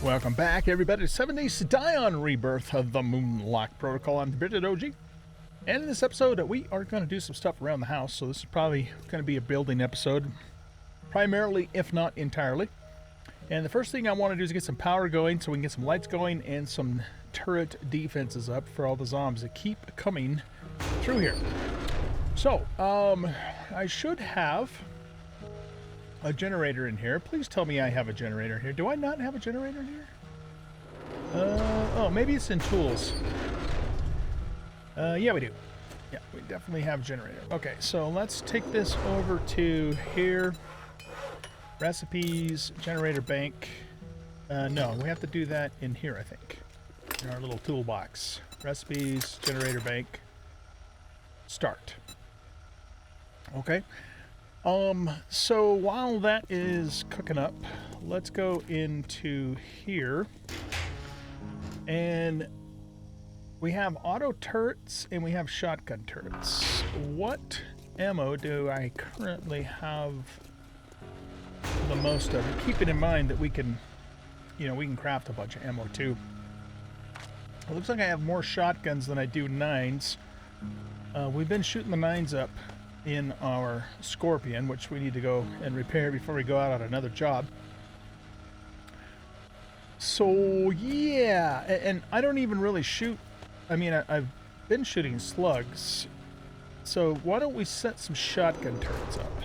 Welcome back, everybody, to 7 Days to Die on Rebirth of the Moonlock Protocol. I'm the British OG, and in this episode, we are going to do some stuff around the house, so this is probably going to be a building episode, primarily, if not entirely. And the first thing I want to do is get some power going, so we can get some lights going, and some turret defenses up for all the zombies that keep coming through here. So, I should have a generator in here. Please tell me I have a generator here. Do I not have a generator here? Oh, maybe it's in tools. Yeah, we do. Yeah, we definitely have a generator. Okay, so let's take this over to here. Recipes, generator bank. No, we have to do that in here, I think. In our little toolbox. Recipes, generator bank. Start. Okay. So while that is cooking up, let's go into here. And we have auto turrets and we have shotgun turrets. What ammo do I currently have the most of? Keeping in mind that we can, we can craft a bunch of ammo too. It looks like I have more shotguns than I do nines. We've been shooting the nines up in our Scorpion, which we need to go and repair before we go out on another job. So yeah, and I don't even really shoot. I mean, I've been shooting slugs. So why don't we set some shotgun turrets up?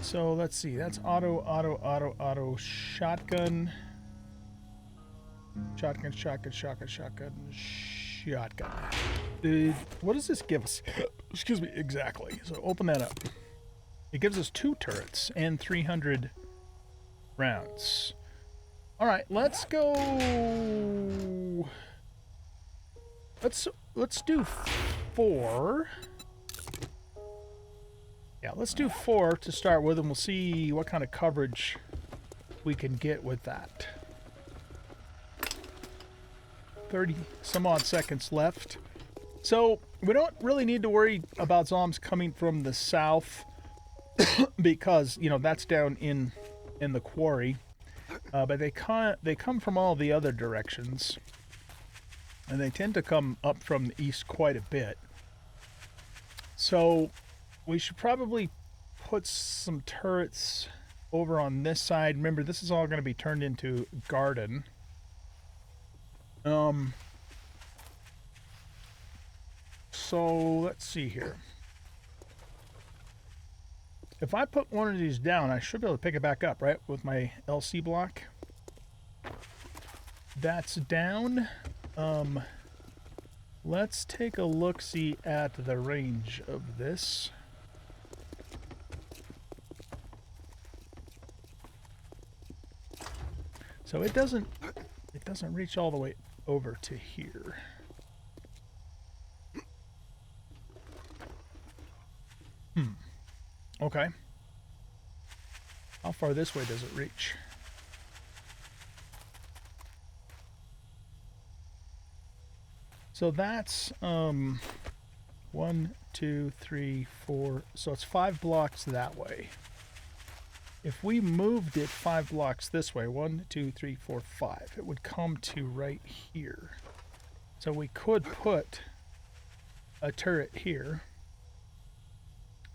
So let's see, that's auto, shotgun. Shotgun. What does this give us? Excuse me, exactly. So open that up. It gives us 2 turrets and 300 rounds. All right, let's go. Let's do 4. Yeah, let's do 4 to start with, and we'll see what kind of coverage we can get with that. 30 some odd seconds left. So we don't really need to worry about zombies coming from the south because, that's down in the quarry. But they come from all the other directions. And they tend to come up from the east quite a bit. So we should probably put some turrets over on this side. Remember, this is all going to be turned into garden. So let's see here. If I put one of these down, I should be able to pick it back up, right? With my LC block. That's down. Let's take a look-see at the range of this. So it doesn't reach all the way over to here. Okay. How far this way does it reach? So that's 1, 2, 3, 4. So it's 5 blocks that way. If we moved it 5 blocks this way, 1, 2, 3, 4, 5, it would come to right here. So we could put a turret here,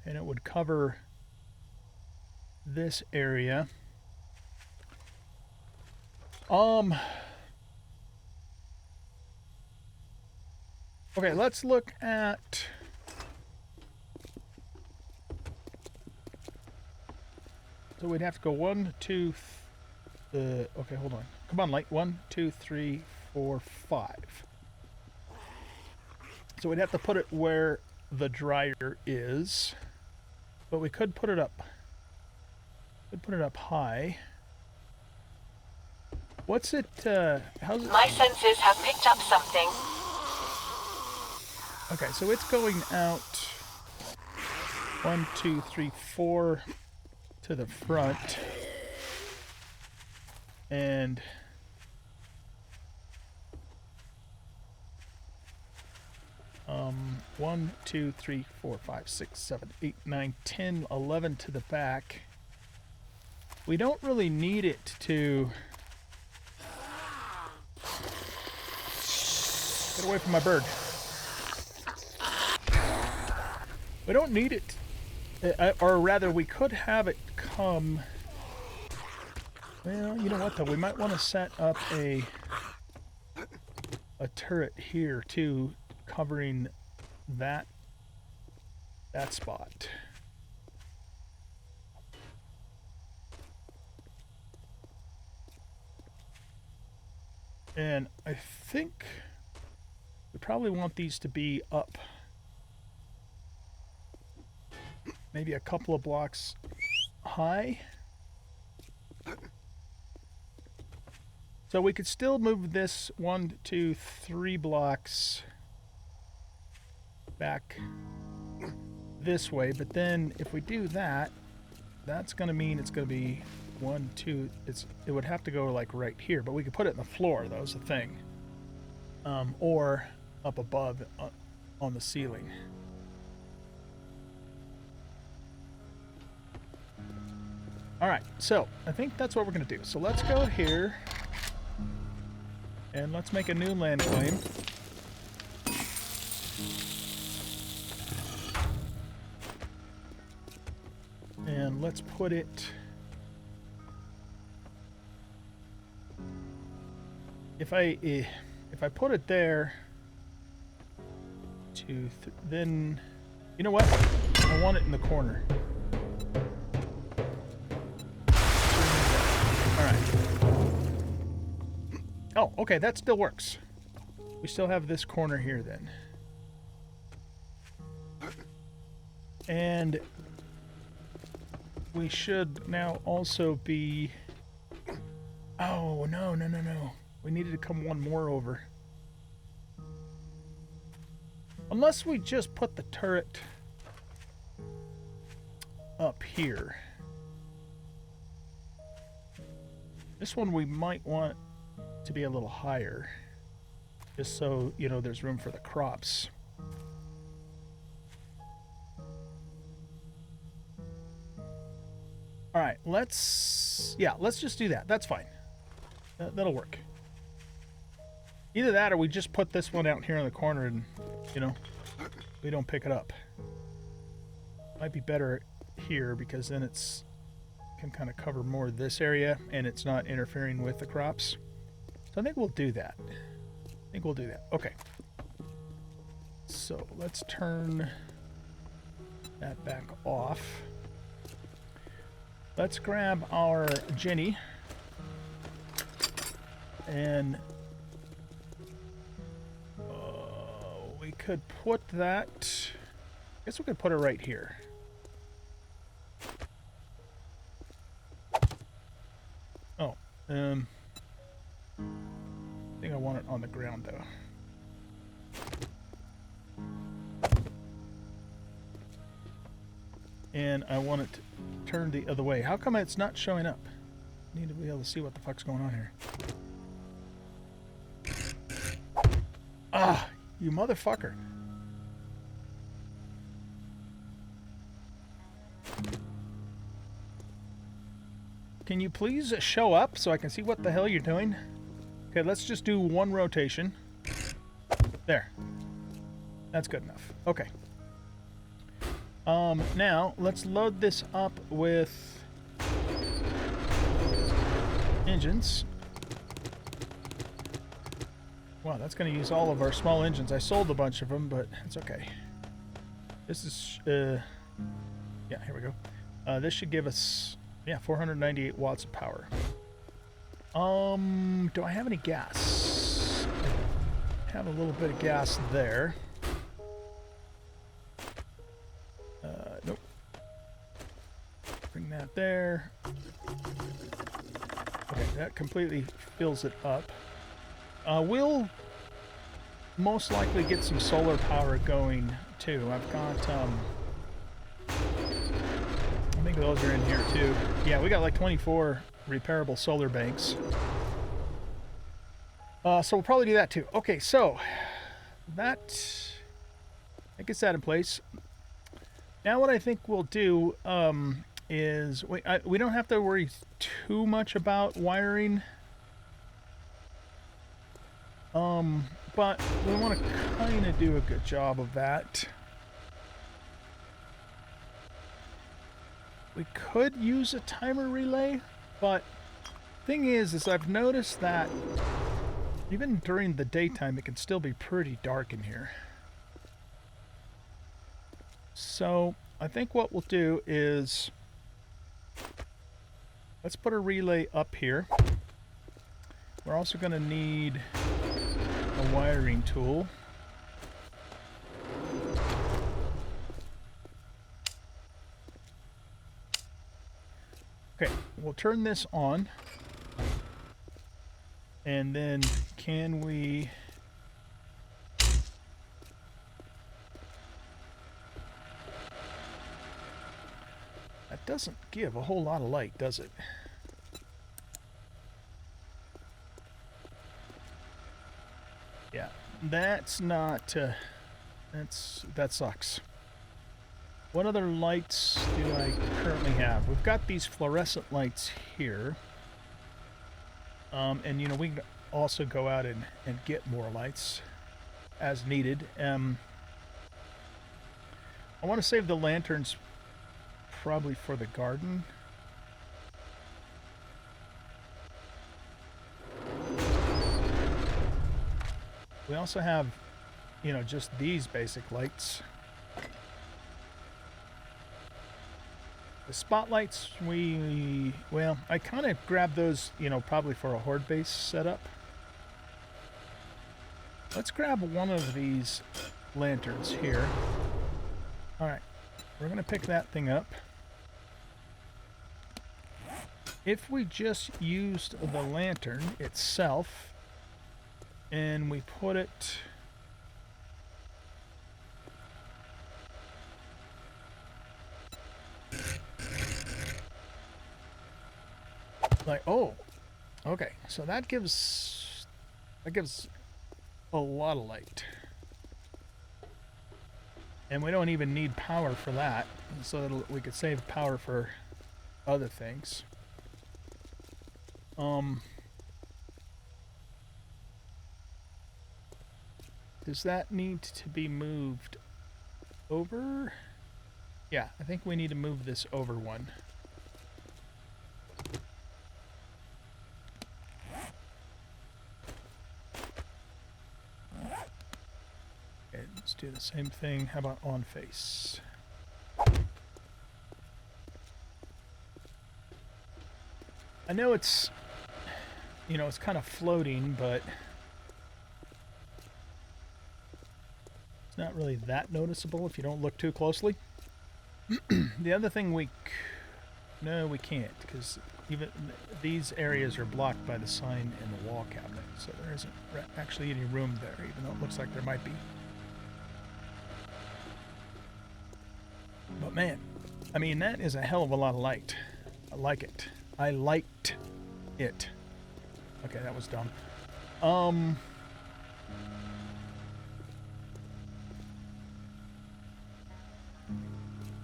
and it would cover this area. Okay, let's look at so we'd have to go 1, 2, okay, hold on. Come on, light. 1, 2, 3, 4, 5. So we'd have to put it where the dryer is, but we could put it up. Put it up high. What's it? How's it? My senses have picked up something. Okay, so it's going out 1, 2, 3, 4 to the front, and 1, 2, 3, 4, 5, 6, 7, 8, 9, 10, 11 to the back. we don't really need it to... Get away from my bird. We don't need it, or rather we could have it come... Well, you know what though, we might want to set up a turret here too, covering that spot. And I think we probably want these to be up maybe a couple of blocks high. So we could still move this 1, 2, 3 blocks back this way, but then if we do that, that's going to mean it's going to be 1, 2. It would have to go like right here, but we could put it in the floor. That was the thing, or up above on the ceiling. All right, so I think that's what we're going to do. So let's go here. And let's make a new land claim. And let's put it... If I put it there, then... You know what? I want it in the corner. Alright. Oh, okay, that still works. We still have this corner here then. And we should now also be... Oh, no. We needed to come one more over. Unless we just put the turret up here. This one we might want to be a little higher, just so, you know, there's room for the crops. All right, let's just do that. That's fine. That'll work. Either that or we just put this one out here in the corner and, you know, we don't pick it up. Might be better here because then it's can kind of cover more of this area and it's not interfering with the crops. So I think we'll do that. Okay. So let's turn that back off. Let's grab our Jenny and we could put that... I guess we could put it right here. Oh, I think I want it on the ground though. And I want it turned the other way. How come it's not showing up? I need to be able to see what the fuck's going on here. Ah, you motherfucker. Can you please show up so I can see what the hell you're doing? Okay, let's just do one rotation. There. That's good enough. Okay. Now, let's load this up with engines. Wow, that's going to use all of our small engines. I sold a bunch of them, but it's okay. This is, yeah, here we go. This should give us, yeah, 498 watts of power. Do I have any gas? I have a little bit of gas there. Nope. Bring that there. Okay, that completely fills it up. We'll most likely get some solar power going too. I've got, I think those are in here too. Yeah, we got like 24 repairable solar banks. So we'll probably do that too. Okay, so that gets that in place. Now what I think we'll do, is we don't have to worry too much about wiring. But we want to kind of do a good job of that. We could use a timer relay, but thing is I've noticed that even during the daytime it can still be pretty dark in here. So I think what we'll do is let's put a relay up here. We're also going to need a wiring tool. Okay, we'll turn this on. And then can we... That doesn't give a whole lot of light, does it? Yeah, that's not... that sucks. What other lights do I currently have? We've got these fluorescent lights here. And, you know, we can also go out and get more lights as needed. I want to save the lanterns probably for the garden. We also have, you know, just these basic lights. The spotlights, well, I kind of grabbed those, you know, probably for a horde base setup. Let's grab one of these lanterns here. Alright, we're going to pick that thing up. If we just used the lantern itself, and we put it... like, oh, okay, so that gives a lot of light, and we don't even need power for that, so that we could save power for other things. Does that need to be moved over? Yeah, I think we need to move this over one. Okay, let's do the same thing. How about on face? I know it's, you know, it's kind of floating, but it's not really that noticeable if you don't look too closely. The other thing no, we can't, because even these areas are blocked by the sign in the wall cabinet, so there isn't actually any room there, even though it looks like there might be. But man, I mean, that is a hell of a lot of light. I like it. I liked it. Okay, that was dumb.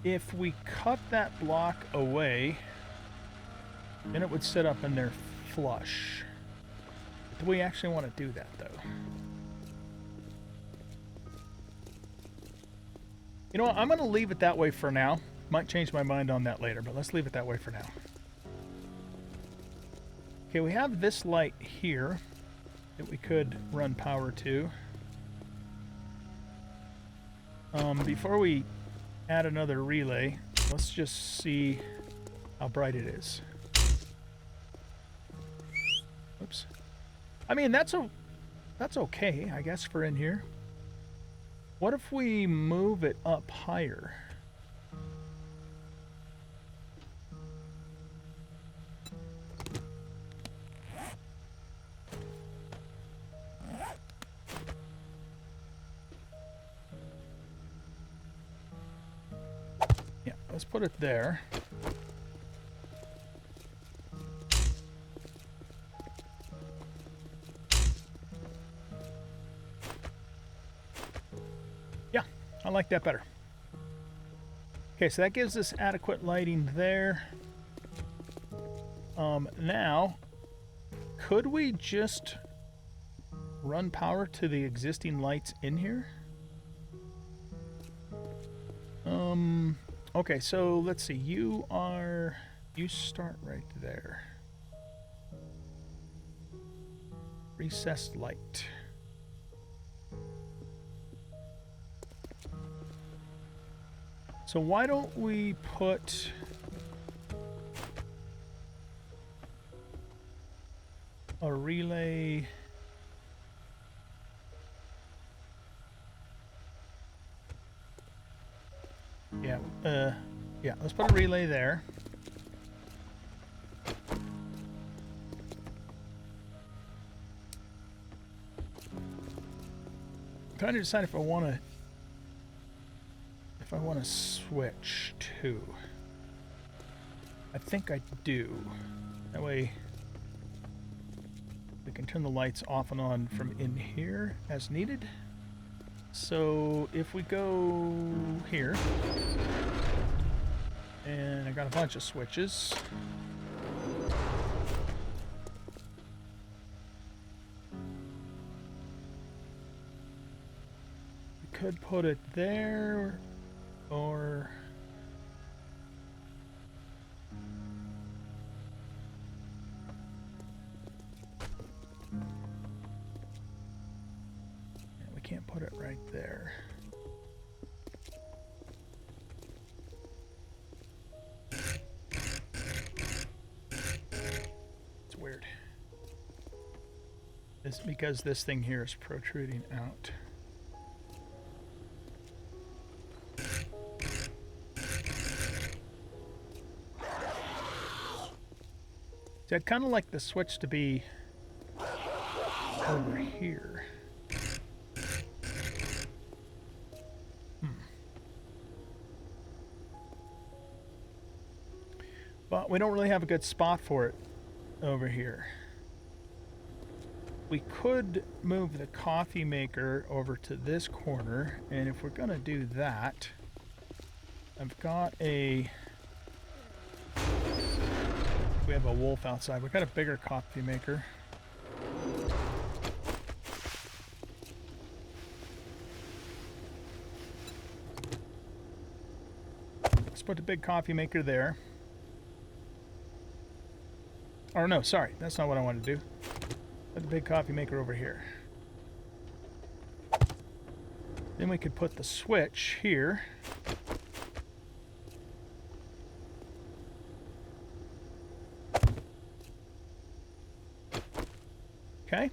If we cut that block away, then it would sit up in there flush. Do we actually want to do that, though? You know what? I'm going to leave it that way for now. Might change my mind on that later, but let's leave it that way for now. Okay, we have this light here that we could run power to. Before we add another relay, let's just see how bright it is. Oops. I mean, that's okay, I guess, for in here. What if we move it up higher? Yeah, let's put it there. I like that better. Okay, so that gives us adequate lighting there. Now, could we just run power to the existing lights in here? Okay, so let's see. You start right there. Recessed light. So why don't we put a relay? Yeah, let's put a relay there. I'm trying to decide if I want to switch to. I think I do. That way we can turn the lights off and on from in here as needed. So if we go here, and I got a bunch of switches. We could put it there, or yeah, we can't put it right there. Weird. It's because this thing here is protruding out. See, I'd kind of like the switch to be over here. But we don't really have a good spot for it over here. We could move the coffee maker over to this corner, and if we're gonna do that, I've got a... We have a wolf outside. We've got a bigger coffee maker. Let's put the big coffee maker there. Or no, sorry, that's not what I wanted to do. Put the big coffee maker over here. Then we could put the switch here. Okay.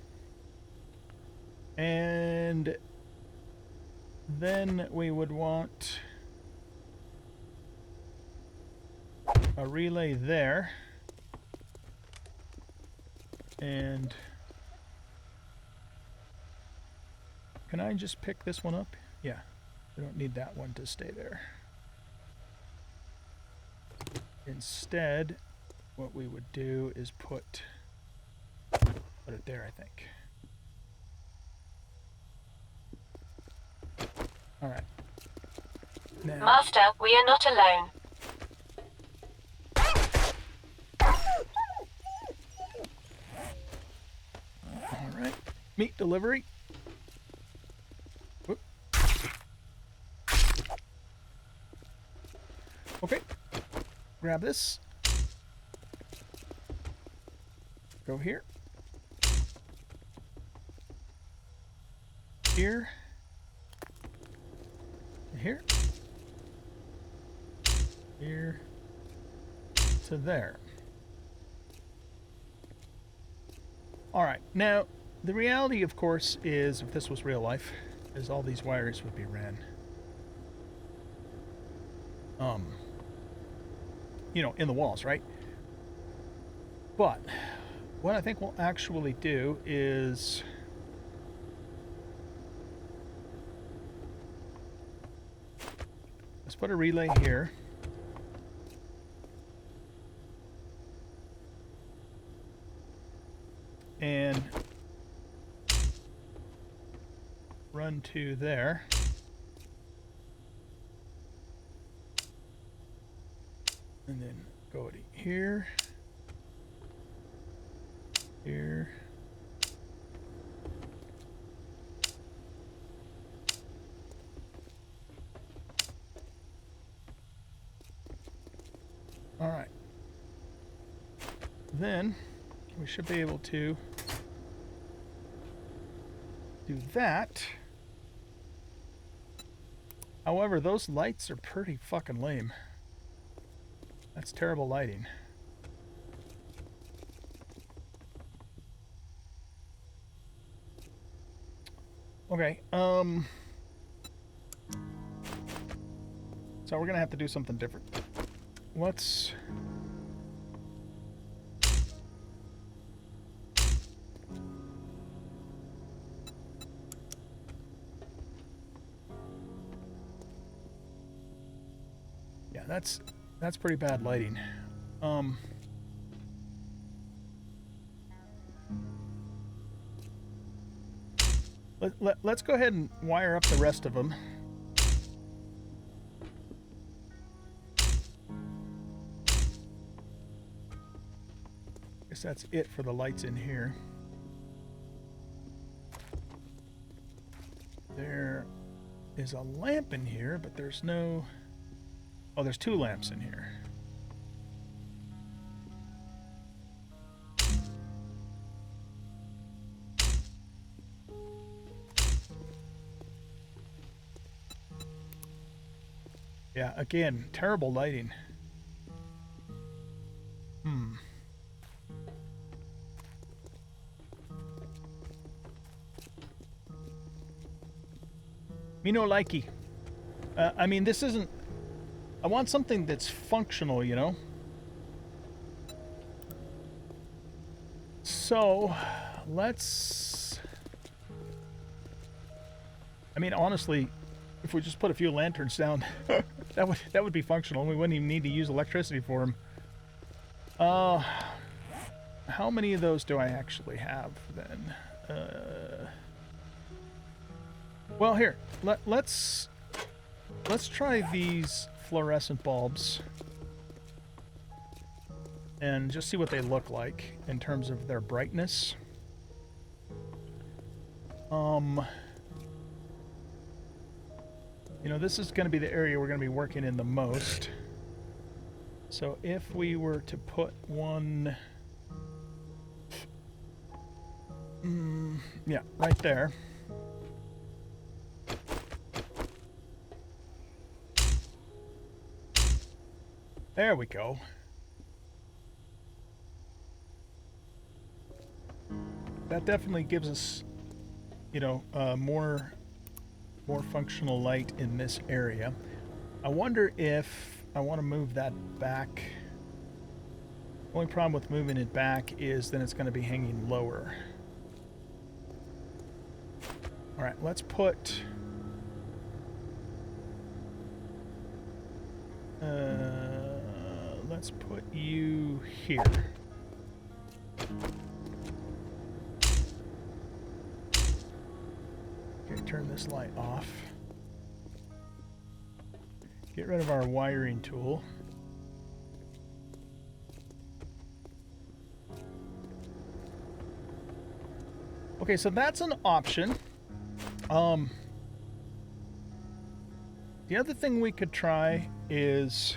And then we would want a relay there. And can I just pick this one up? Yeah, we don't need that one to stay there. Instead, what we would do is put it there, I think. All right. Now, Master, we are not alone. all right. Meat delivery. Whoop. Okay. Grab this. Go here. Here. Here. Here. To there. Alright, now the reality of course is, if this was real life, is all these wires would be ran. You know, in the walls, right? But what I think we'll actually do is let's put a relay here. And run to there. And then go to here. Here. All right. Then we should be able to do that. However, those lights are pretty fucking lame. That's terrible lighting. Okay, so we're gonna have to do something different. Let's... Yeah, that's pretty bad lighting. Let's go ahead and wire up the rest of them. Guess that's it for the lights in here. There is a lamp in here, but there's no... Oh, there's 2 lamps in here. Yeah, again, terrible lighting. Me no likey. I mean, this isn't... I want something that's functional, you know? So, let's... I mean, honestly, if we just put a few lanterns down, that would be functional. We wouldn't even need to use electricity for them. How many of those do I actually have, then? Well, here, let's try these fluorescent bulbs and just see what they look like in terms of their brightness. You know, this is going to be the area we're going to be working in the most. So if we were to put one... yeah, right there. There we go. That definitely gives us, you know, more functional light in this area. I wonder if I want to move that back. The only problem with moving it back is then it's going to be hanging lower. All right, let's put... let's put you here. Okay, turn this light off. Get rid of our wiring tool. Okay, so that's an option. The other thing we could try is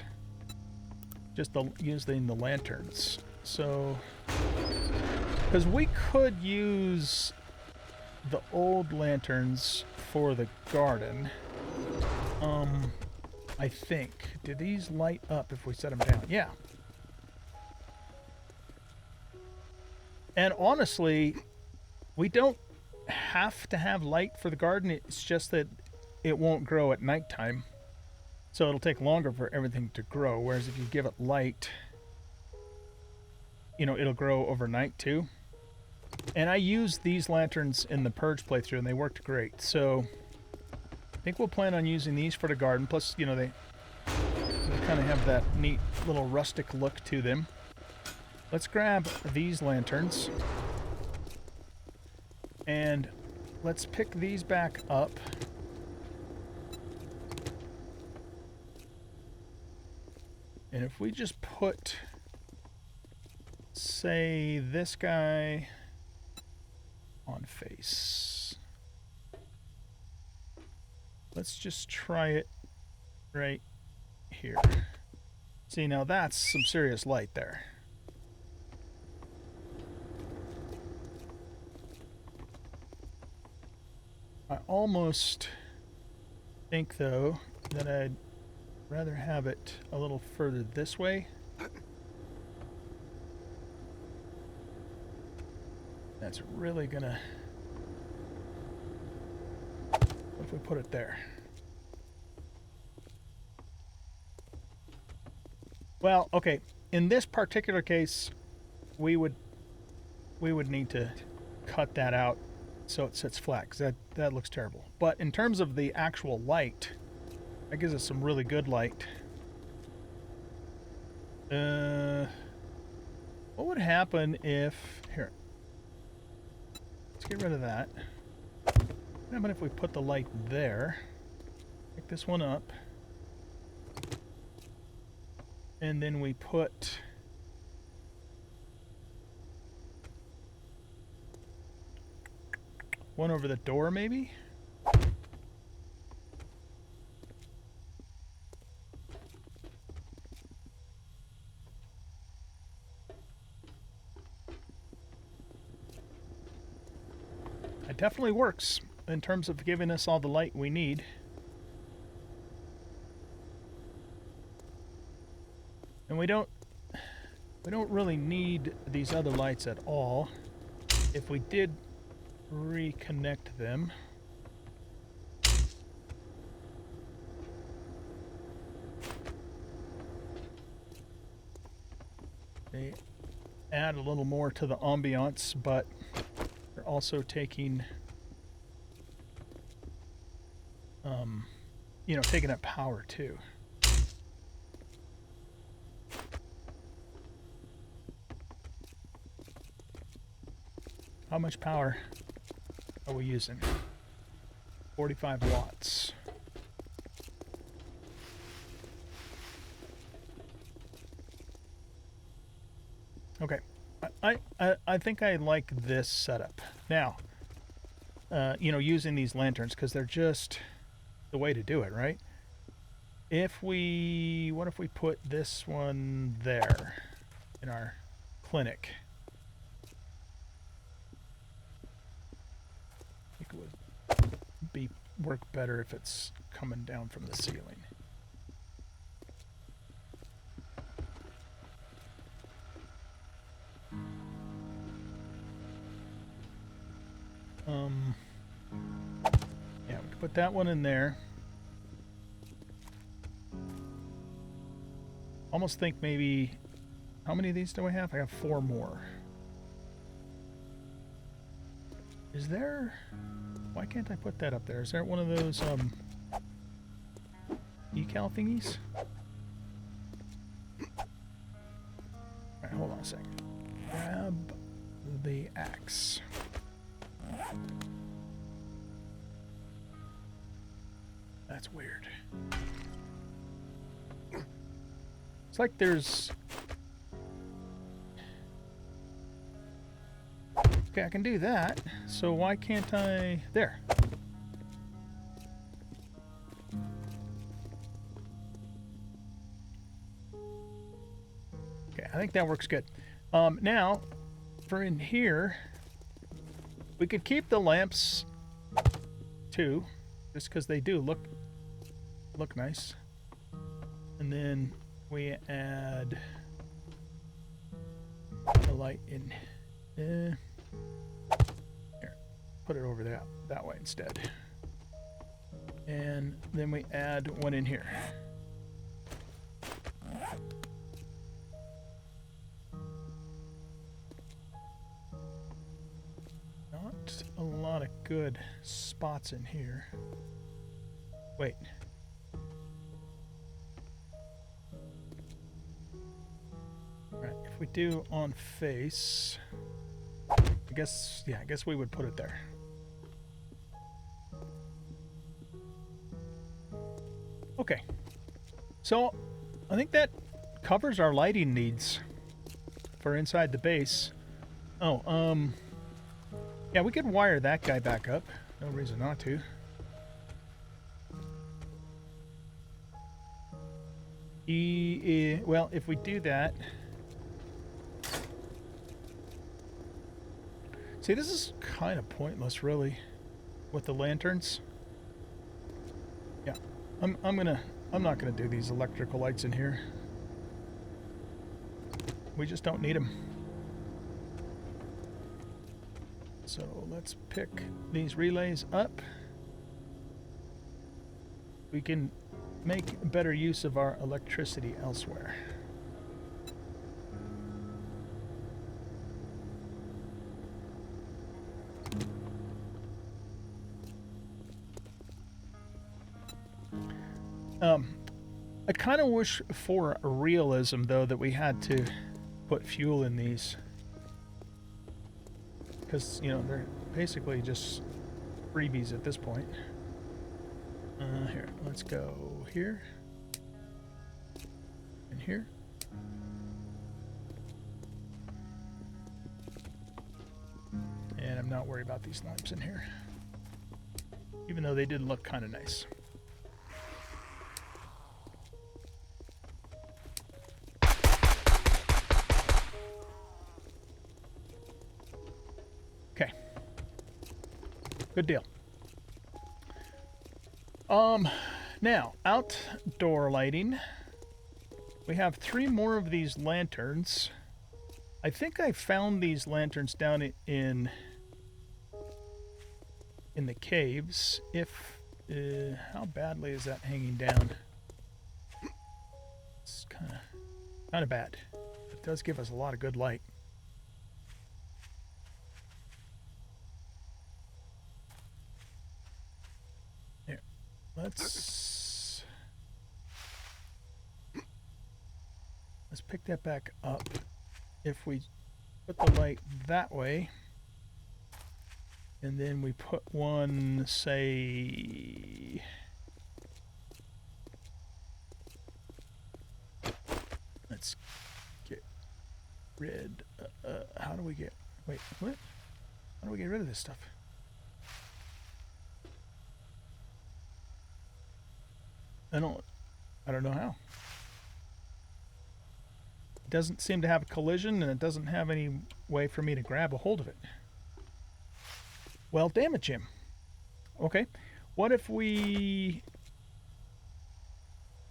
just using the lanterns. So, because we could use the old lanterns for the garden. I think. Do these light up if we set them down? Yeah. And honestly, we don't have to have light for the garden. It's just that it won't grow at nighttime. So it'll take longer for everything to grow. Whereas if you give it light, you know, it'll grow overnight too. And I used these lanterns in the Purge playthrough and they worked great. So I think we'll plan on using these for the garden. Plus, you know, they kind of have that neat little rustic look to them. Let's grab these lanterns. And let's pick these back up. And if we just put, say, this guy on face. Let's just try it right here. See, now that's some serious light there. I almost think, though, that I'd rather have it a little further this way. That's really gonna... What if we put it there? Well, okay. In this particular case, we would need to cut that out so it sits flat, because that looks terrible. But in terms of the actual light, that gives us some really good light. What would happen if... Here. Let's get rid of that. What would happen if we put the light there? Pick this one up. And then we put... one over the door, maybe? It definitely works in terms of giving us all the light we need. And we don't really need these other lights at all. If we did reconnect them. They add a little more to the ambiance, but they're also taking you know, taking up power too. How much power are we using? 45 watts. Okay, I think I like this setup. Now, you know, using these lanterns, because they're just the way to do it, right? If we, what if we put this one there in our clinic? I think it would work better if it's coming down from the ceiling. Yeah, we could put that one in there. Almost think maybe, how many of these do I have? I have 4 more. Is there, why can't I put that up there? Is there one of those decal thingies? Alright, hold on a second. Grab the axe. That's weird. It's like there's... Okay, I can do that. So why can't I... There. Okay, I think that works good. Now, for in here, we could keep the lamps too, just because they do look nice. And then we add a light in. Here, put it over that way instead. And then we add one in here. Not a lot of good spots in here. Wait. Alright, if we do on face, I guess we would put it there. Okay. So, I think that covers our lighting needs for inside the base. Oh, yeah, we could wire that guy back up. No reason not to. Well, if we do that... See, this is kind of pointless, really, with the lanterns. Yeah, I'm not gonna do these electrical lights in here. We just don't need them. So let's pick these relays up. We can make better use of our electricity elsewhere. I kind of wish for realism, though, that we had to put fuel in these. Because, you know, they're basically just freebies at this point. Here, let's go here. And here. And I'm not worried about these lamps in here. Even though they did look kind of nice. Okay. Good deal. Now, outdoor lighting. We have 3 more of these lanterns. I think I found these lanterns down in the caves. If how badly is that hanging down? It's kind of bad. It does give us a lot of good light. Here, let's pick that back up. If we put the light that way, and then we put one, say, let's get rid, how do we get, wait, what? How do we get rid of this stuff? I don't know how. It doesn't seem to have a collision, and it doesn't have any way for me to grab a hold of it. Well, damn it, Jim. Okay, what if we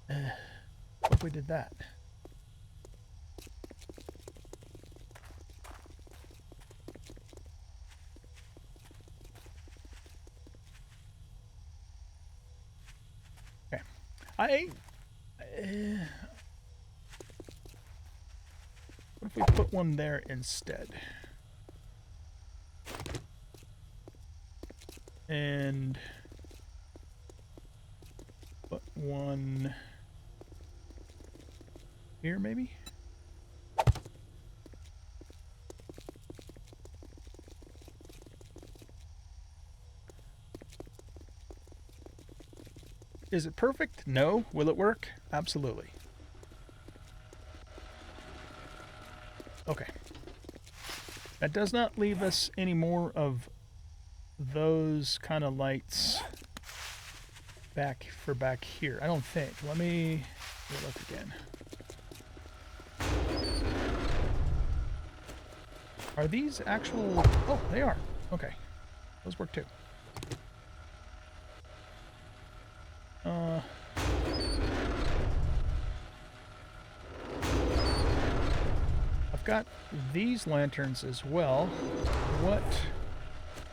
did that? Okay, what if we put one there instead? And put one here, maybe? Is it perfect? No. Will it work? Absolutely. Okay. That does not leave us any more of those kind of lights back here. I don't think. Let me look again. Are these actual... Oh, they are. Okay. Those work too. I've got these lanterns as well. What?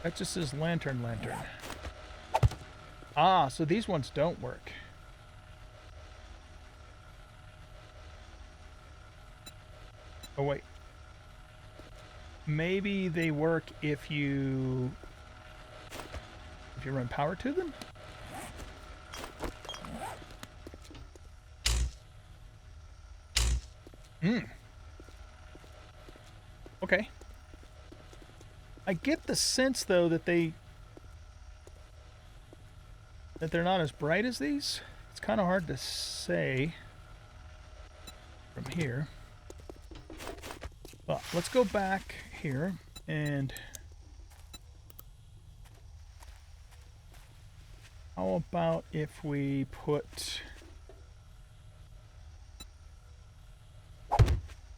That just says lantern. Ah, so these ones don't work. Oh, wait. Maybe they work if you run power to them? Okay. I get the sense, though, that they're not as bright as these. It's kind of hard to say from here. But let's go back here and how about if we put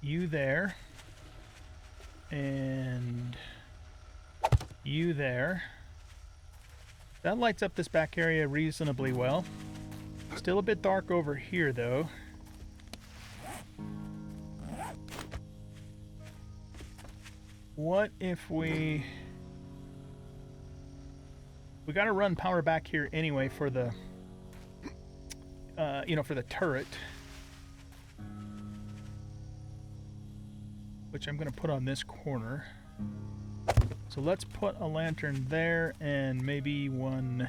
you there and you there. That lights up this back area reasonably well. Still a bit dark over here though. What if we got to run power back here anyway for the for the turret, which I'm going to put on this corner. So let's put a lantern there and maybe one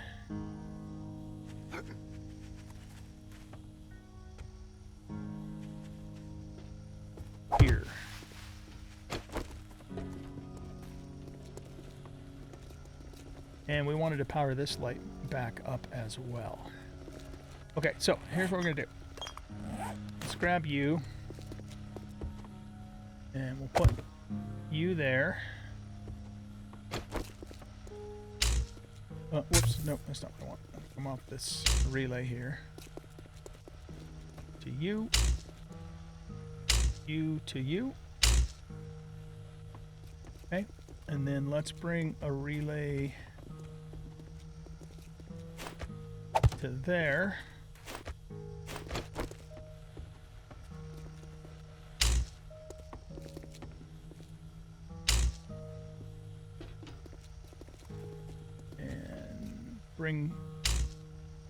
here. And we wanted to power this light back up as well. Okay, so here's what we're gonna do. Let's grab you. And we'll put you there. Whoops, no, that's not what I want. Come off this relay here. To you. You to you. Okay, and then let's bring a relay to there. And bring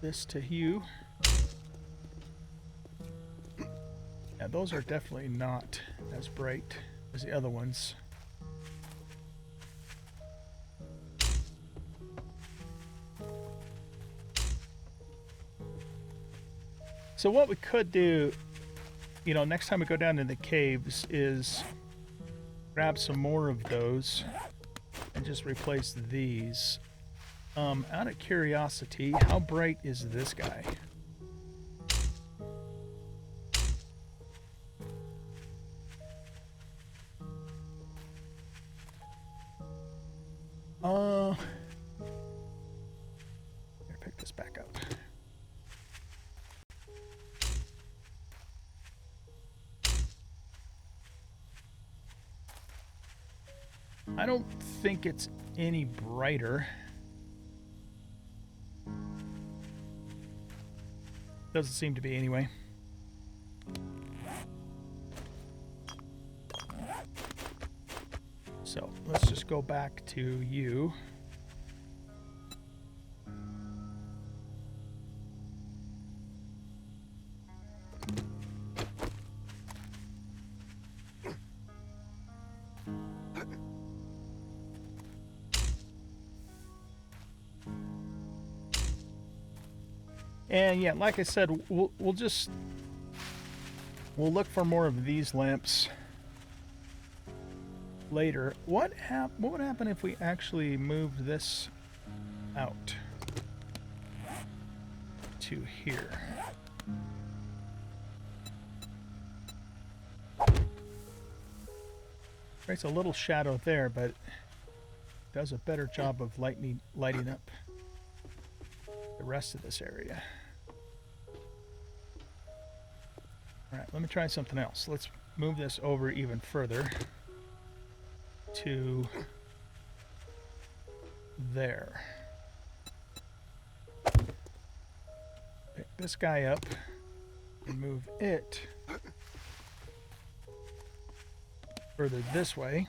this to you. Yeah, those are definitely not as bright as the other ones. So what we could do, next time we go down in the caves is grab some more of those and just replace these. Out of curiosity, how bright is this guy? Here, pick this back up. I don't think it's any brighter. Doesn't seem to be anyway. So let's just go back to you. And yeah, like I said, we'll look for more of these lamps later. What would happen if we actually moved this out to here? Creates a little shadow there, but does a better job of lighting up the rest of this area. All right, let me try something else. Let's move this over even further to there. Pick this guy up and move it further this way.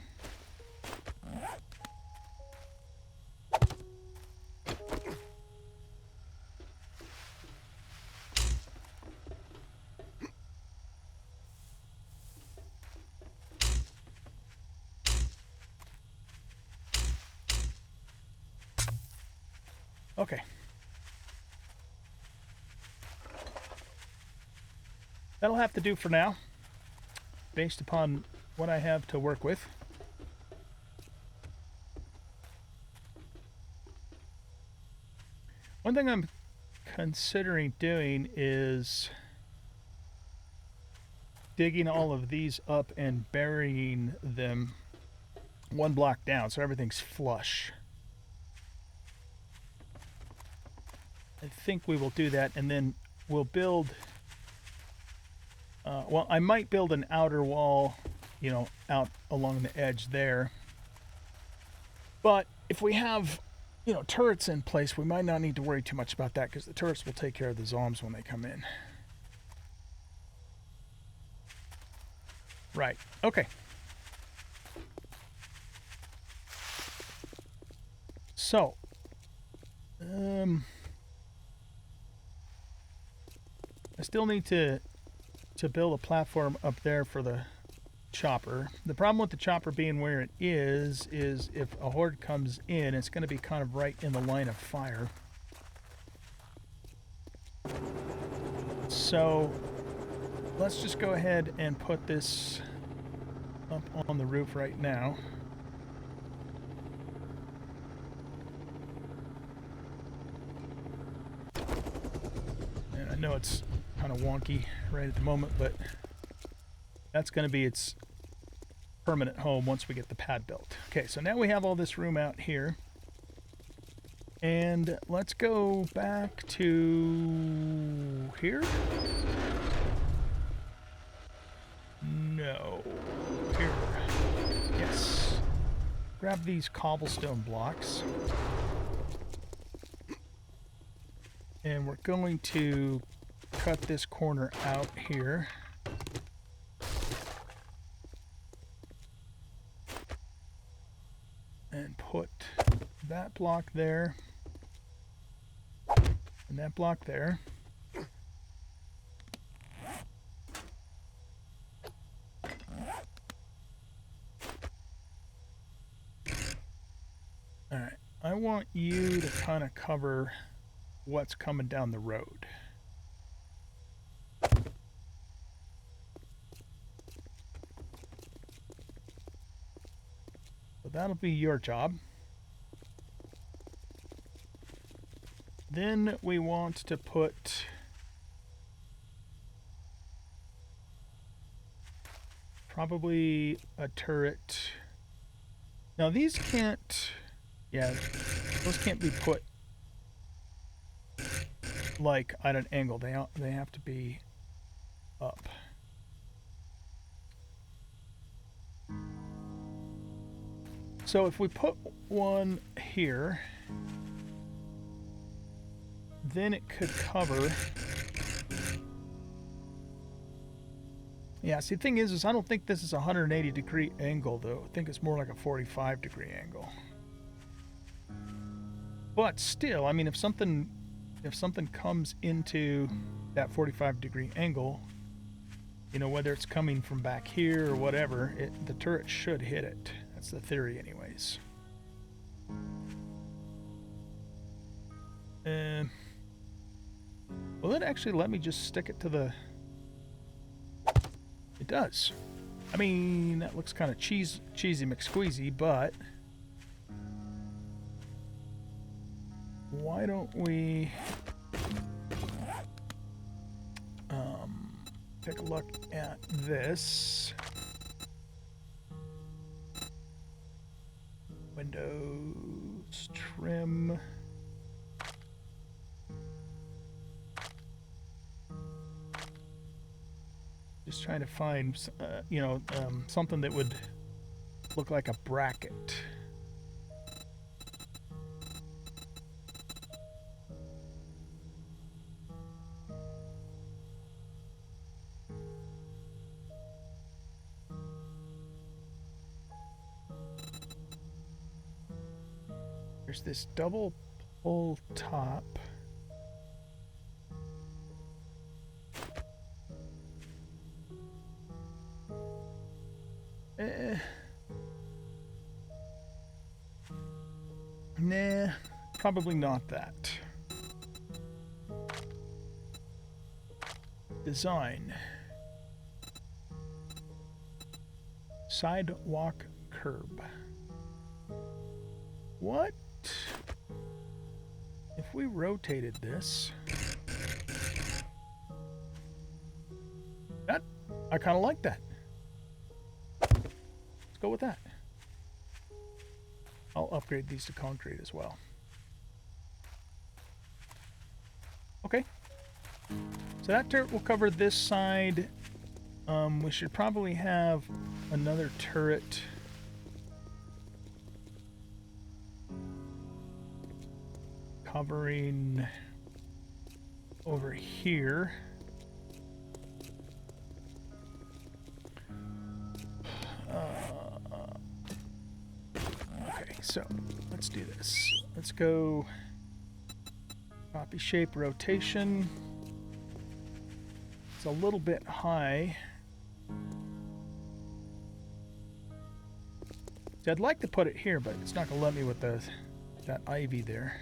Okay. That'll have to do for now, based upon what I have to work with. One thing I'm considering doing is digging all of these up and burying them one block down so everything's flush. I think we will do that, and then we'll build... well, I might build an outer wall, you know, out along the edge there. But if we have, you know, turrets in place, we might not need to worry too much about that because the turrets will take care of the zombies when they come in. Right. Okay. So, I still need to build a platform up there for the chopper. The problem with the chopper being where it is if a horde comes in, it's going to be kind of right in the line of fire. So let's just go ahead and put this up on the roof right now. And I know it's kind of wonky right at the moment, but that's going to be its permanent home once we get the pad built. Okay, so now we have all this room out here. And let's go back to here. No. Here. Yes. Grab these cobblestone blocks. And we're going to cut this corner out here. And put that block there. And that block there. Alright, I want you to kind of cover what's coming down the road. So that'll be your job. Then we want to put probably a turret. Now these can't, yeah, those can't be put like at an angle. They have to be up. So if we put one here, then it could cover. Yeah, see, the thing is I don't think this is a 180-degree angle, though. I think it's more like a 45-degree angle. But still, I mean, if something comes into that 45-degree angle, you know, whether it's coming from back here or whatever, the turret should hit it. That's the theory, anyways. Will it actually let me just stick it to the... It does. I mean, that looks kind of cheesy McSqueezy, but... Why don't we... take a look at this. Windows, trim... Just trying to find, you know, something that would look like a bracket. There's this double pull top. Nah, probably not that. Design. Sidewalk curb. What if we rotated this? I kind of like that. Let's go with that. I'll upgrade these to concrete as well. Okay. So that turret will cover this side. We should probably have another turret covering over here. Okay, so let's do this. Let's go copy shape rotation. It's a little bit high. See, I'd like to put it here, but it's not going to let me with that ivy there.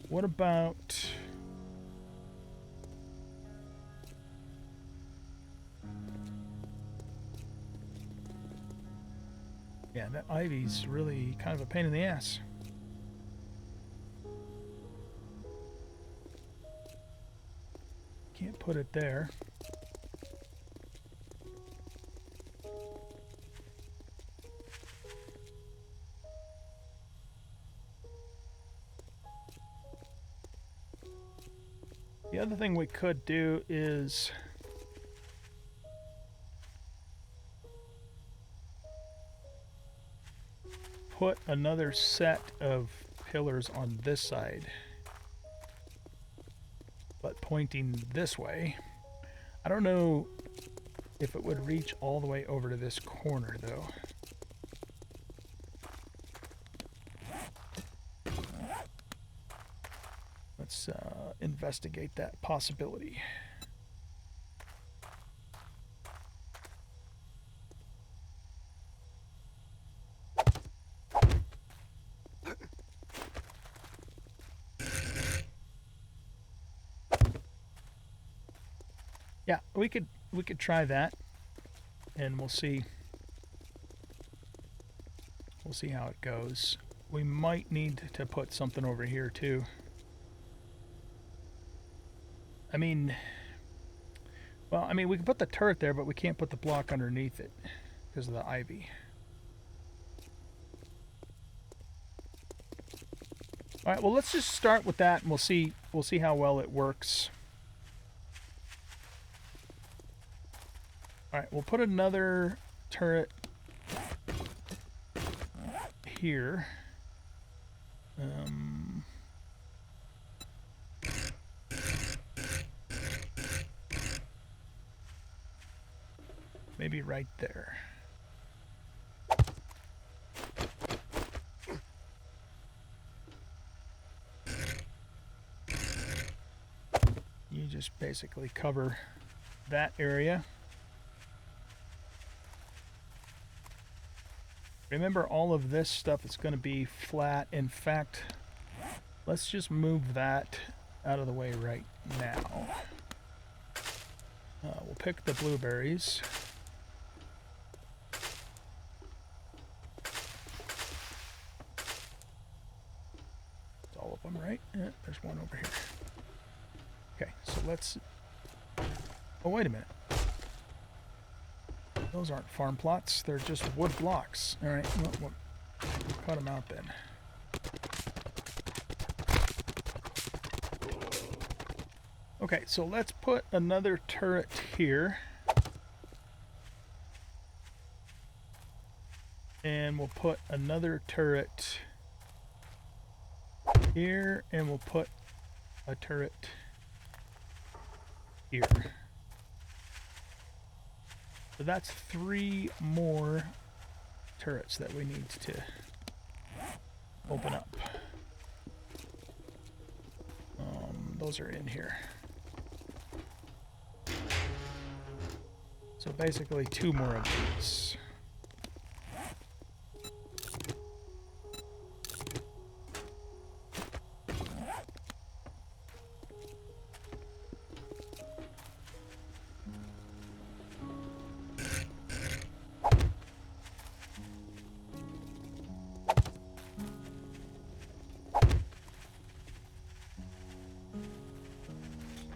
What about... Yeah, that ivy's really kind of a pain in the ass. Can't put it there. The other thing we could do is put another set of pillars on this side, but pointing this way. I don't know if it would reach all the way over to this corner though. Let's investigate that possibility. Yeah, we could try that, and we'll see how it goes. We might need to put something over here too. I mean, we can put the turret there, but we can't put the block underneath it because of the ivy. All right, well, let's just start with that, and we'll see how well it works. All right, we'll put another turret here. Maybe right there. You just basically cover that area. Remember, all of this stuff is going to be flat. In fact, let's just move that out of the way right now. We'll pick the blueberries. It's all of them, right? Yeah, there's one over here. Okay, so let's... Oh, wait a minute. Those aren't farm plots, they're just wood blocks. Alright, we'll cut them out then. Okay, so let's put another turret here. And we'll put another turret here, and we'll put a turret here. So that's 3 more turrets that we need to open up. Those are in here. So basically 2 more of these.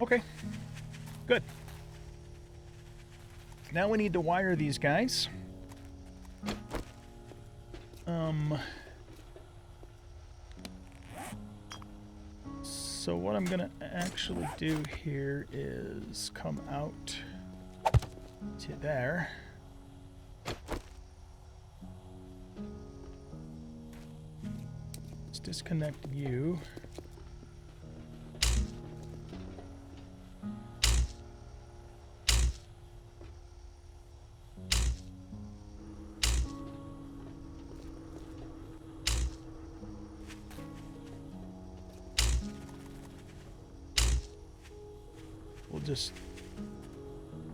Okay, good. now we need to wire these guys. So what I'm gonna actually do here is come out to there. Let's disconnect you. We'll just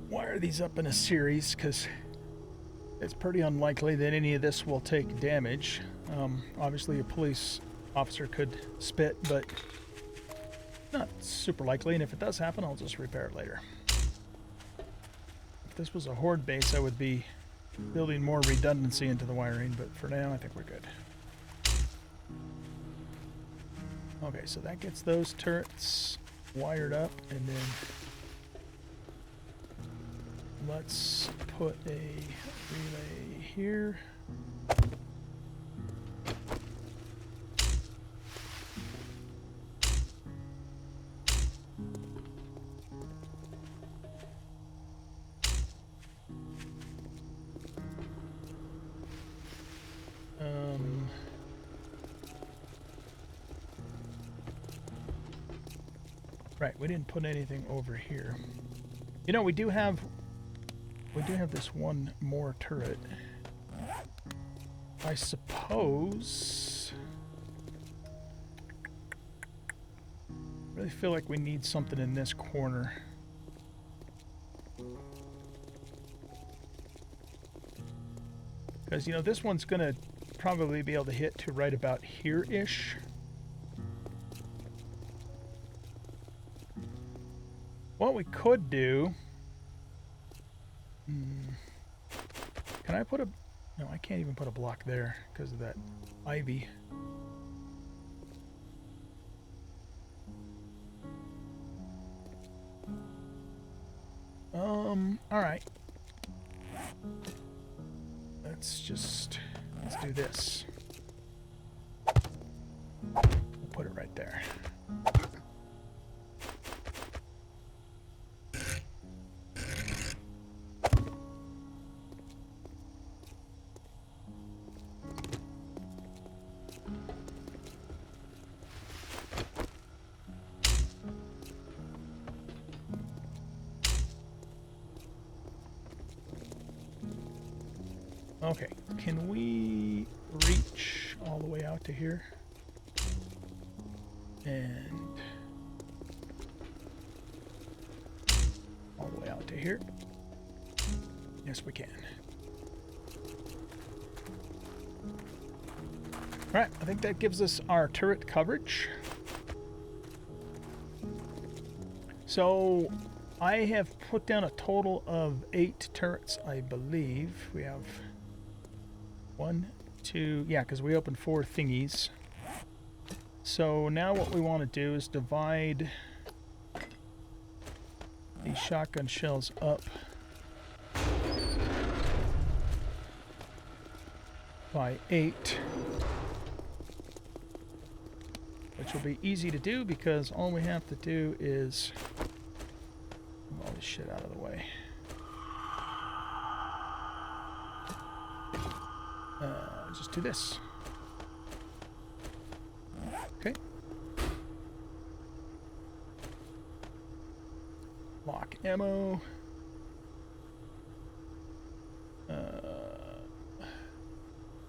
wire these up in a series because it's pretty unlikely that any of this will take damage. Obviously a police officer could spit, but not super likely, and if it does happen, I'll just repair it later. If this was a horde base, I would be building more redundancy into the wiring, but for now I think we're good. Okay, so that gets those turrets wired up, and then let's put a relay here. Right, we didn't put anything over here. You know, we do have this one more turret. I suppose I really feel like we need something in this corner. Because, you know, this one's gonna probably be able to hit to right about here-ish. What we could do... Can I put a... No, I can't even put a block there because of that ivy. Alright. Let's do this. We'll put it right there. Okay, can we reach all the way out to here? And all the way out to here? Yes, we can. Alright, I think that gives us our turret coverage. So I have put down a total of 8 turrets, I believe. We have 1, 2, yeah, because we opened 4 thingies. So now what we want to do is divide these shotgun shells up by 8, which will be easy to do because all we have to do is move all this shit out of the way. Just do this. Okay. Lock ammo.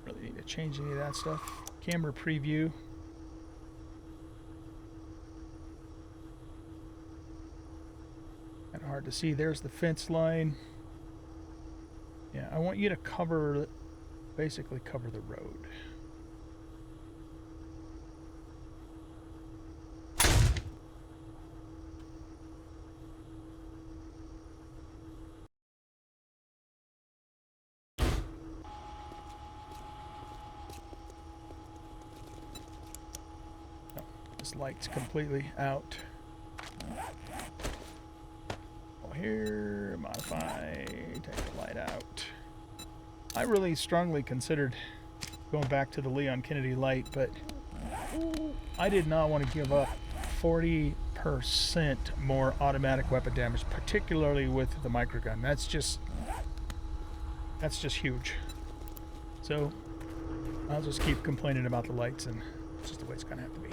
Really need to change any of that stuff. Camera preview. Kind of hard to see. There's the fence line. Yeah, I want you to cover, basically cover the road. This light's completely out. Oh, here, modify, take the light out. I really strongly considered going back to the Leon Kennedy light, but I did not want to give up 40% more automatic weapon damage, particularly with the microgun. That's just huge. So I'll just keep complaining about the lights, and it's just the way it's gonna have to be.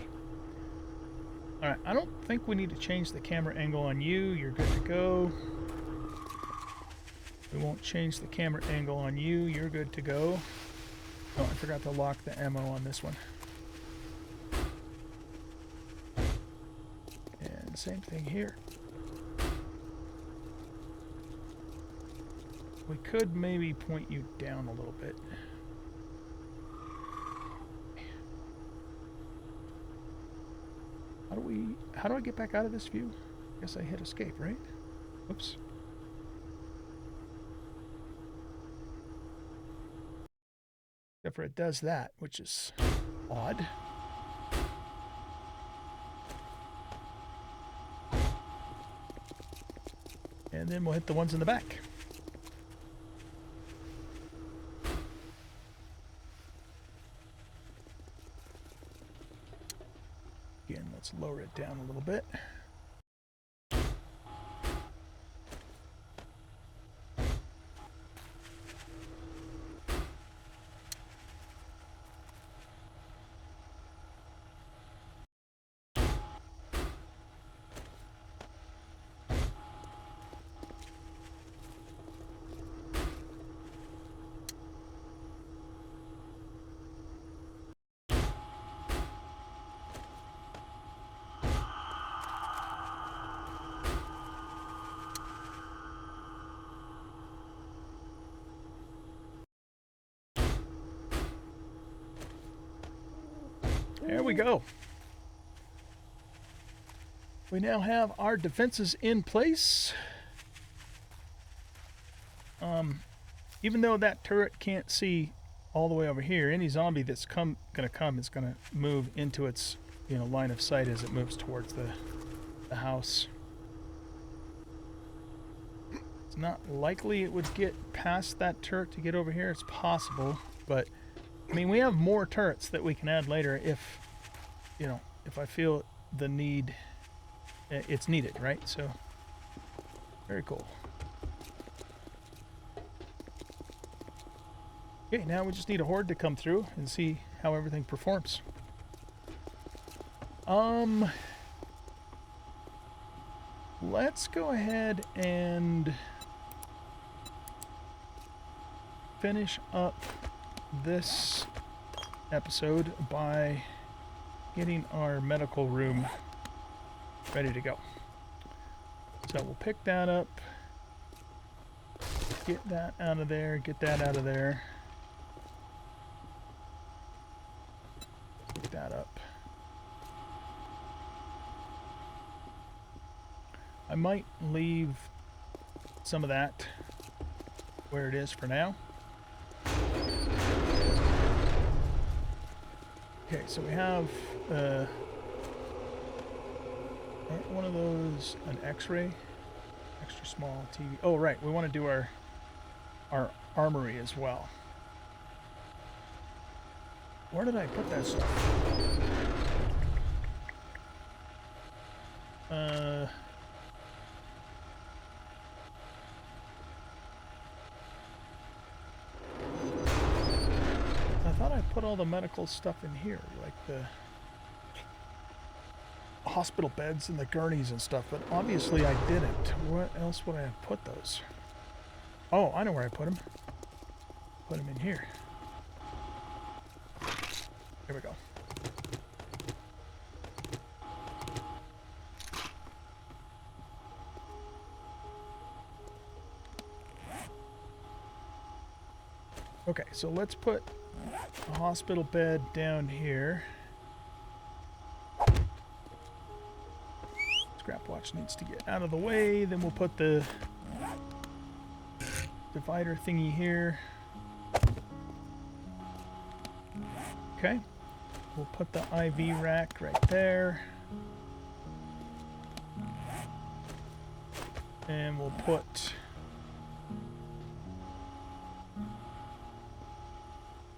Alright, I don't think we need to change the camera angle on you. You're good to go. We won't change the camera angle on you. You're good to go. Oh, I forgot to lock the ammo on this one. And same thing here. We could maybe point you down a little bit. How do I get back out of this view? Guess I hit escape, right? Oops. Except for it does that, which is odd. And then we'll hit the ones in the back. Again, let's lower it down a little bit. There we go. We now have our defenses in place. Even though that turret can't see all the way over here, any zombie that's gonna come is gonna move into its line of sight as it moves towards the house. It's not likely it would get past that turret to get over here. It's possible, but I mean, we have more turrets that we can add later if I feel the need, it's needed, right? So, very cool. Okay, now we just need a horde to come through and see how everything performs. Let's go ahead and finish up this episode by getting our medical room ready to go. So we'll pick that up, get that out of there, get that out of there, pick that up. I might leave some of that where it is for now. Okay, so we have one of those, an X-ray, extra small TV. Oh, right, we want to do our armory as well. Where did I put that stuff? I thought I put all the medical stuff in here, like the hospital beds and the gurneys and stuff, but obviously I didn't. Where else would I have put those? Oh, I know where I put them. Put them in here. Here we go. Okay, so let's put a hospital bed down here. Scrap watch needs to get out of the way. Then we'll put the divider thingy here. Okay. We'll put the IV rack right there. And we'll put...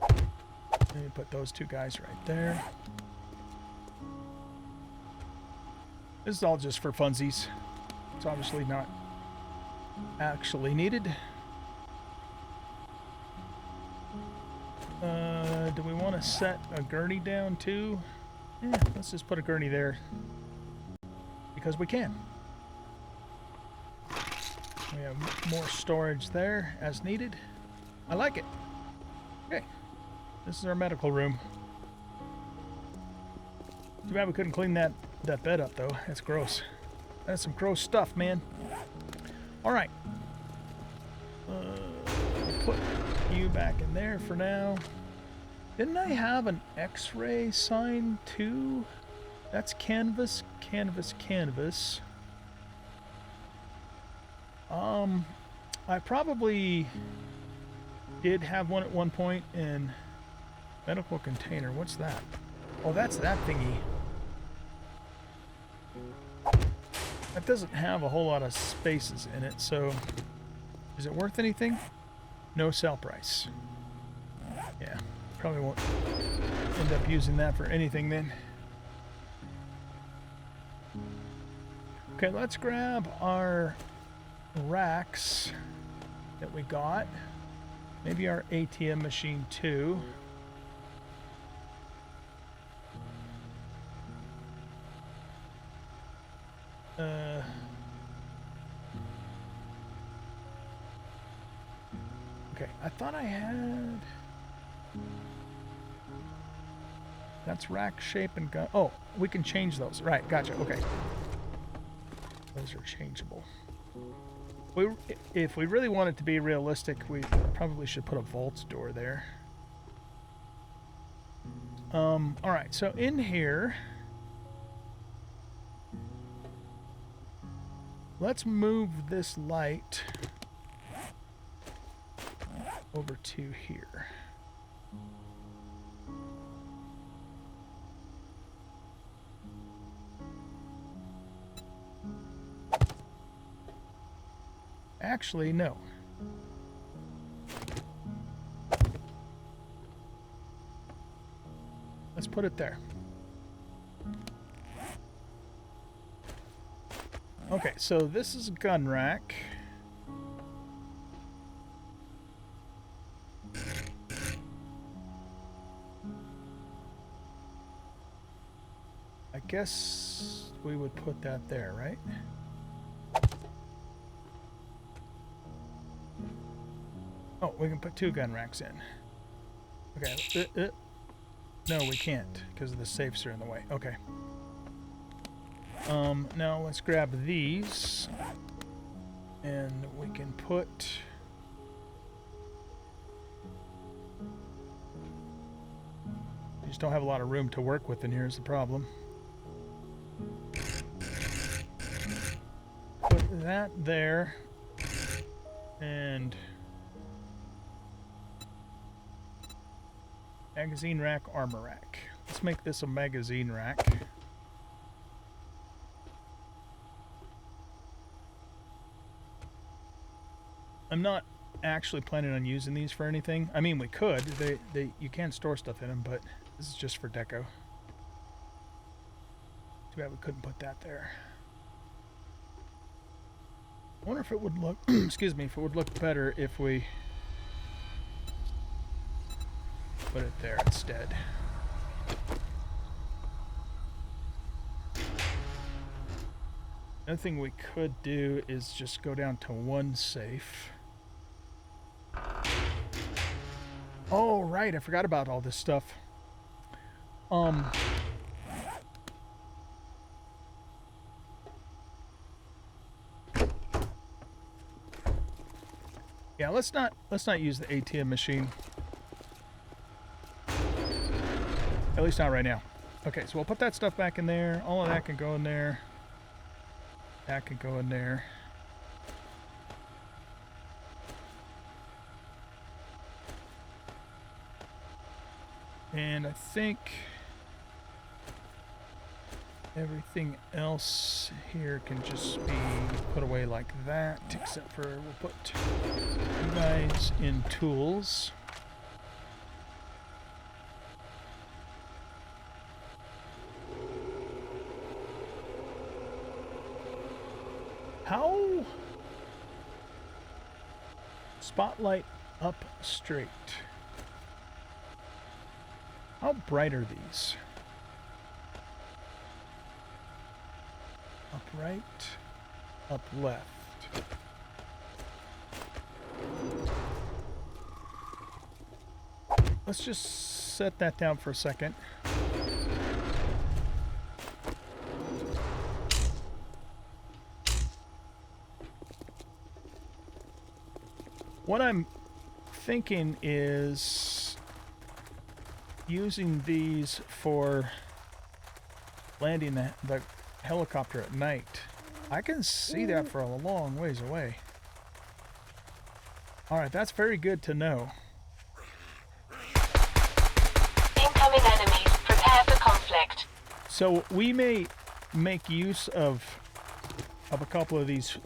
Let me put those two guys right there. This is all just for funsies. It's obviously not actually needed. Do we want to set a gurney down too? Yeah, let's just put a gurney there. Because we can. We have more storage there as needed. I like it. Okay. This is our medical room. Too bad we couldn't clean that bed up though. That's gross. That's some gross stuff, man. Alright. Put you back in there for now. Didn't I have an X-ray sign too? That's canvas, canvas, canvas. I probably did have one at one point in medical container. What's that? Oh, that's that thingy. That doesn't have a whole lot of spaces in it, so is it worth anything? No sell price. Yeah, probably won't end up using that for anything then. Okay, let's grab our racks that we got. Maybe our ATM machine too. Okay, I thought I had... That's rack shape and gun. Oh, we can change those. Right, gotcha, okay. Those are changeable. If we really want it to be realistic, we probably should put a vault door there. Alright, so in here... Let's move this light over to here. Actually, no. Let's put it there. Okay, so this is a gun rack. I guess we would put that there, right? Oh, we can put two gun racks in. Okay. No, we can't because the safes are in the way. Okay. Now let's grab these and we can put we just don't have a lot of room to work with, and here's the problem. Put that there and magazine rack, armor rack. Let's make this a magazine rack. I'm not actually planning on using these for anything. I mean, we could. You can store stuff in them, but this is just for deco. Too bad we couldn't put that there. I wonder if it would look, excuse me, if it would look better if we put it there instead. Another thing we could do is just go down to one safe. Oh, right, I forgot about all this stuff. Yeah, let's not use the ATM machine. At least not right now. Okay, so we'll put that stuff back in there. All of that can go in there. That can go in there. And I think Everything else here can just be put away like that, except for we'll put you guys in tools. How? Spotlight up straight. How bright are these? Up right, up left. Let's just set that down for a second. What I'm thinking is using these for landing the helicopter at night. I can see that for a long ways away. Alright, that's very good to know. Incoming enemies. Prepare for conflict. So we may make use of a couple of these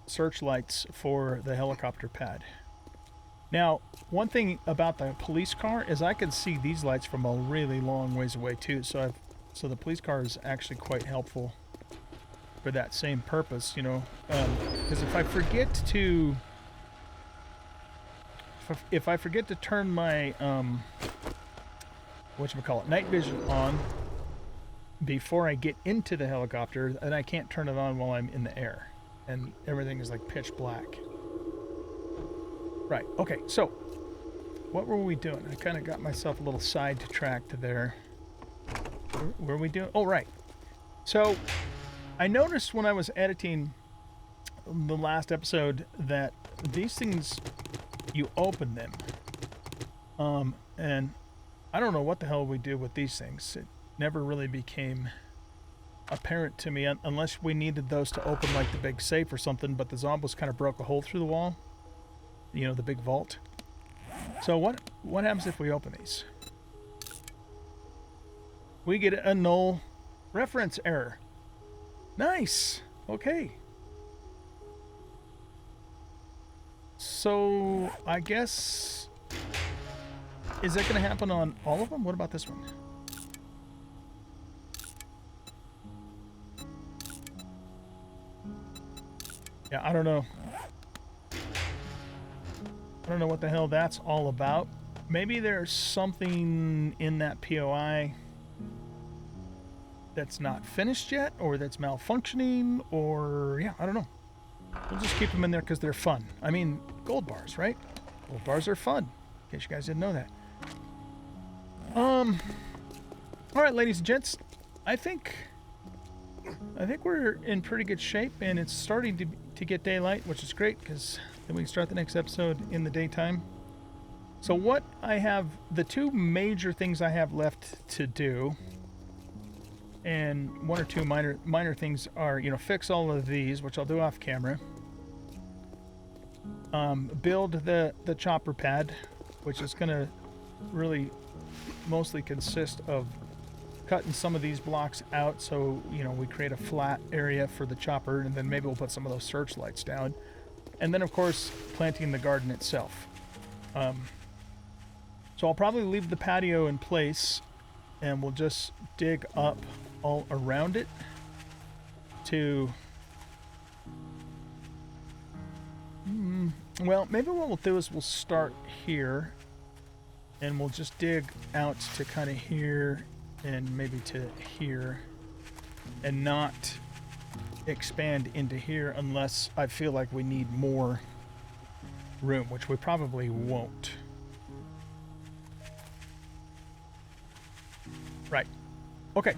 searchlights for the helicopter pad. Now, one thing about the police car is I can see these lights from a really long ways away too, so the police car is actually quite helpful for that same purpose, you know, because if I forget to turn my whatchamacallit, night vision on before I get into the helicopter, and I can't turn it on while I'm in the air, and everything is like pitch black. Right, okay, so what were we doing? I kind of got myself a little sidetracked there. What were we doing? Oh, right. So I noticed when I was editing the last episode that these things, you open them. And I don't know what the hell we do with these things. It never really became apparent to me unless we needed those to open like the big safe or something, but the zombies kind of broke a hole through the wall. You know, the big vault. So what happens if we open these? We get a null reference error. Nice. Okay. So I guess, is that going to happen on all of them? What about this one? Yeah, I don't know. I don't know what the hell that's all about. Maybe there's something in that POI that's not finished yet, or that's malfunctioning, or yeah, I don't know. We'll just keep them in there because they're fun. I mean, gold bars, right? Gold bars are fun, in case you guys didn't know that. All right, ladies and gents, I think we're in pretty good shape, and it's starting to get daylight, which is great because then we can start the next episode in the daytime. So what I have, the two major things I have left to do, and one or two minor things are, you know, fix all of these, which I'll do off camera. Build the chopper pad, which is going to really mostly consist of cutting some of these blocks out so, you know, we create a flat area for the chopper, and then maybe we'll put some of those searchlights down. And then, of course, planting the garden itself. So I'll probably leave the patio in place, and we'll just dig up all around it to... well, maybe what we'll do is we'll start here, and we'll just dig out to kind of here, and maybe to here, and not expand into here unless I feel like we need more room, which we probably won't. Right. Okay.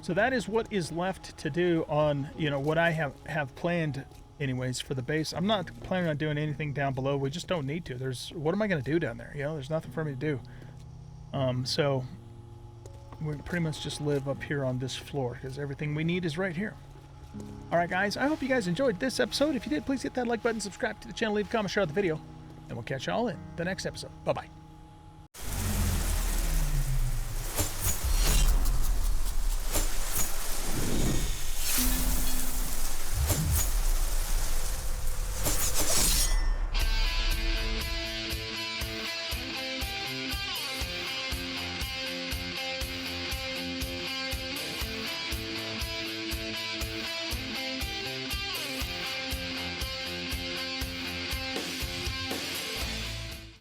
So that is what is left to do on, you know, what I have planned anyways for the base. I'm not planning on doing anything down below. We just don't need to. What am I going to do down there? You know, there's nothing for me to do. So we pretty much just live up here on this floor because everything we need is right here. All right, guys, I hope you guys enjoyed this episode. If you did, please hit that like button, subscribe to the channel, leave a comment, share the video, and we'll catch y'all in the next episode. Bye-bye.